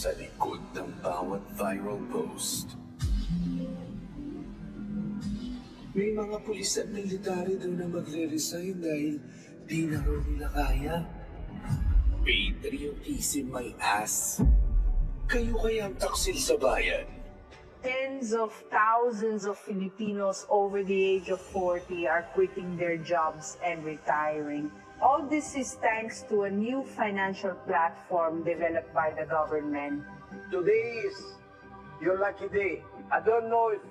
sa likod ng bawat viral post. May mga pulis at military daw na magre-resign dahil di na raw nila kaya. Patriotism my ass. Kayo kaya ang taksil sa bayan? Tens of thousands of Filipinos over the age of 40 are quitting their jobs and retiring. All this is thanks to a new financial platform developed by the government. Today is your lucky day. I don't know if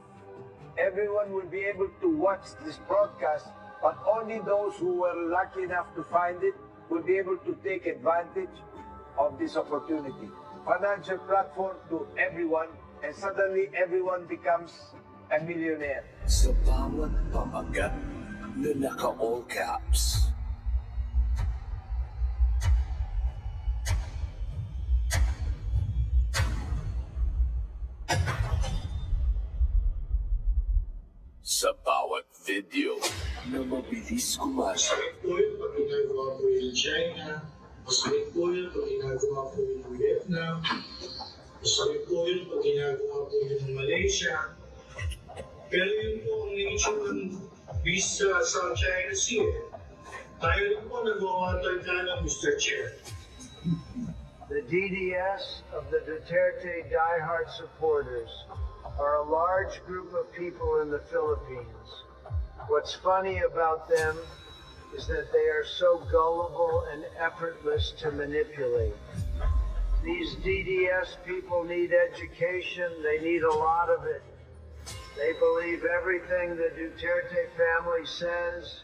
everyone will be able to watch this broadcast, but only those who were lucky enough to find it will be able to take advantage of this opportunity. Financial platform to everyone, and suddenly everyone becomes a millionaire. Sa bawat pamagat na naka-all caps. Sa bawat video na mabilis kumasa. Masakit po yun pag ginagawa po yun ng China. Masakit po yun pag ginagawa po yun ng Vietnam. Masakit po yun pag ginagawa po yun ng Malaysia. Pero yun po ang nature ng visa sa China Sea. Tayo rin po nag-water ka Mr. Chair. The DDS of the Duterte diehard supporters are a large group of people in the Philippines. What's funny about them is that they are so gullible and effortless to manipulate. These DDS people need education, they need a lot of it. They believe everything the Duterte family says,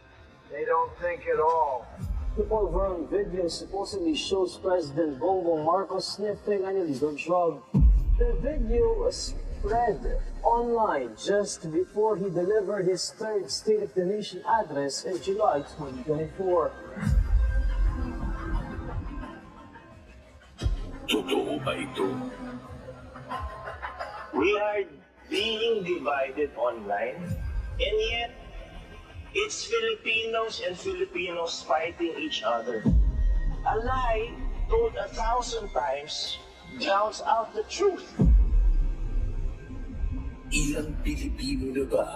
they don't think at all. The viral video supposedly shows President Bongbong Marcos sniffing an illegal drug. The video was spread online just before he delivered his third State of the Nation address in July 2024. Totoo ba ito? We are being divided online, and yet it's Filipinos and Filipinos fighting each other. A lie told 1,000 times drowns out the truth. Ilang Pilipino na ba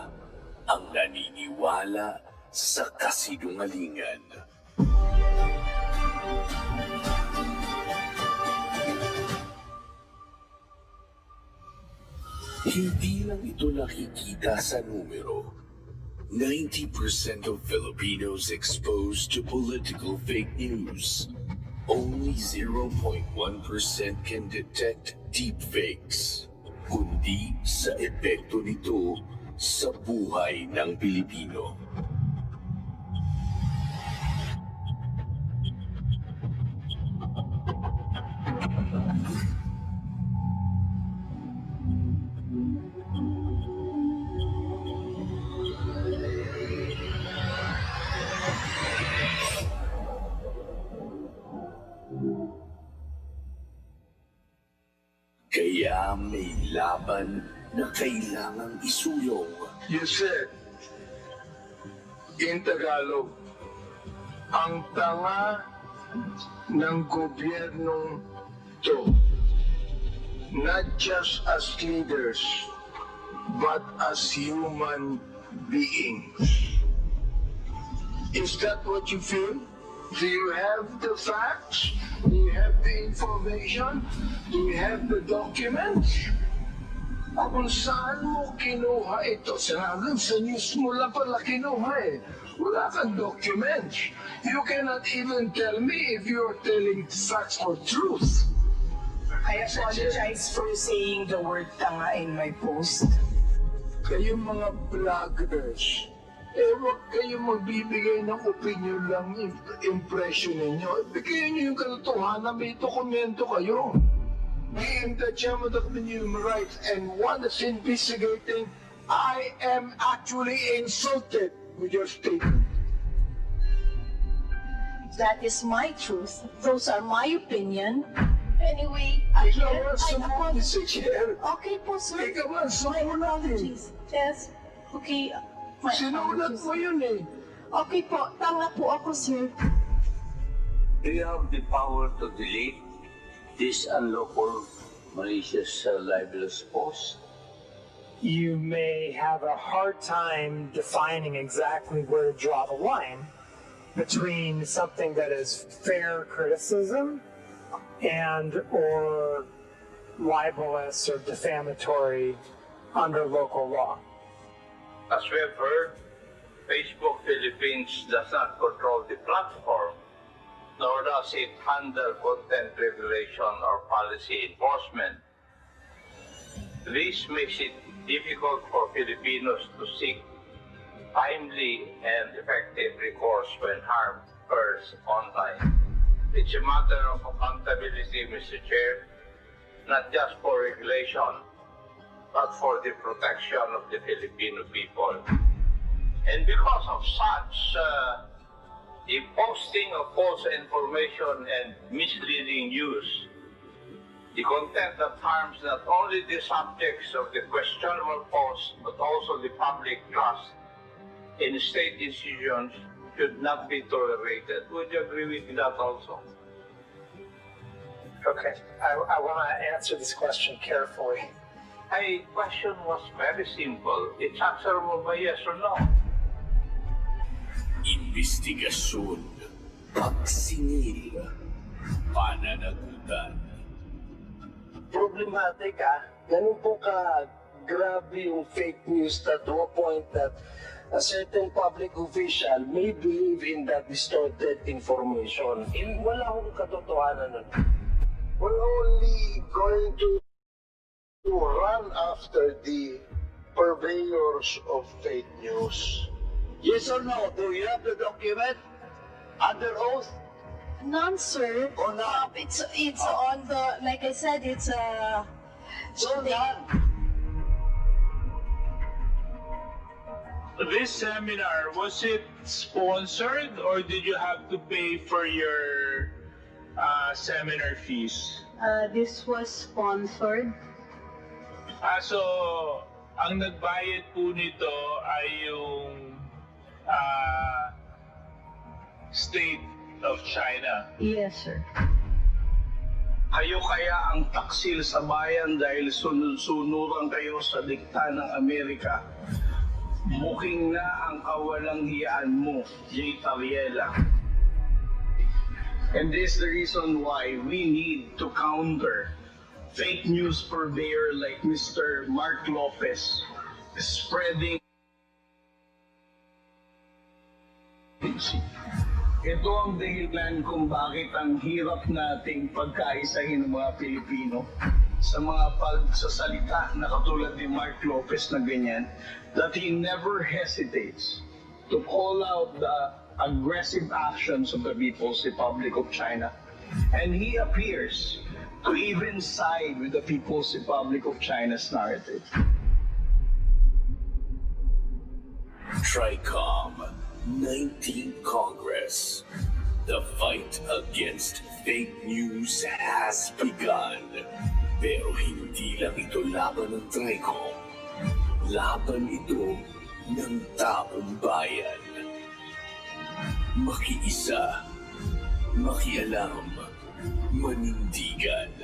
ang naniniwala sa kasinungalingan? Hindi lang ito nakikita sa numero. 90% of Filipinos exposed to political fake news. Only 0.1% can detect deepfakes, kundi sa epekto nito sa buhay ng Pilipino. Kaya may laban na kailangang isulong. You said, in Tagalog, ang tanga ng gobyernong to, not just as leaders, but as human beings. Is that what you feel? Do you have the facts? Do you have the information? Do you have the documents? Kung saan mo kinuha ito? Sa news mo lang pala kinuha eh. Wala kang documents. You cannot even tell me if you're telling facts or truth. I apologize for saying the word tanga in my post. Kayong mga vloggers, huwag kayong magbibigay ng opinion lang, impression ninyo. Bigyan nyo yung katotohanan, may dokumento kayo. Being the chairman of the Human Rights and one that's investigating, I am actually insulted with your statement. That is my truth. Those are my opinion. Anyway, Ikaw ang sumunod, Mr. Chair. Okay po, sir. Ikaw ang sumunod eh. Yes. Okay. Sinulat mo yun eh. Okay po, tanga po ako, sir. Do you have the power to delete this unlawful malicious libelous post. You may have a hard time defining exactly where to draw the line between something that is fair criticism and or libelous or defamatory under local law. As we have heard, Facebook Philippines does not control the platform, nor does it handle content regulation or policy enforcement. This makes it difficult for Filipinos to seek timely and effective recourse when harm occurs online. It's a matter of accountability, Mr. Chair, not just for regulation, but for the protection of the Filipino people. And because of such, the posting of false information and misleading news, the content that harms not only the subjects of the questionable post, but also the public trust in state institutions should not be tolerated. Would you agree with that also? Okay, I want to answer this question carefully. My question was very simple. It's answerable by yes or no. Investigasyon, pagsingil, pananagutan. Problematic ganun po ka grabe yung fake news to a point that a certain public official may believe in that distorted information. Wala akong katotohanan nun. We're only going to run after the purveyors of fake news. Yes or no? Do you have the document? Under oath? None, sir. Or not? It's on the, like I said, it's So none. This seminar, was it sponsored or did you have to pay for your seminar fees? this was sponsored. So, ang nagbayad po nito ay yung State of China. Yes, sir. Kayo kaya ang taksil sa bayan dahil sunod-sunuran kayo sa dikta ng Amerika. Muking na ang kawalang hiyaan mo, J. Tariela. And this is the reason why we need to counter fake news purveyor like Mr. Mark Lopez spreading. Ito ang dahilan kung bakit ang hirap nating pagkaisahin ng mga Pilipino sa mga pagsasalita na katulad ni Mark Lopez na ganyan, that he never hesitates to call out the aggressive actions of the People's Republic of China. And he appears to even side with the People's Republic of China's narrative. TRICOM 19th Congress. The fight against fake news has begun. Pero hindi lang ito laban ng TRICOM. Laban ito ng taong bayan. Makiisa, makialam, manindigan.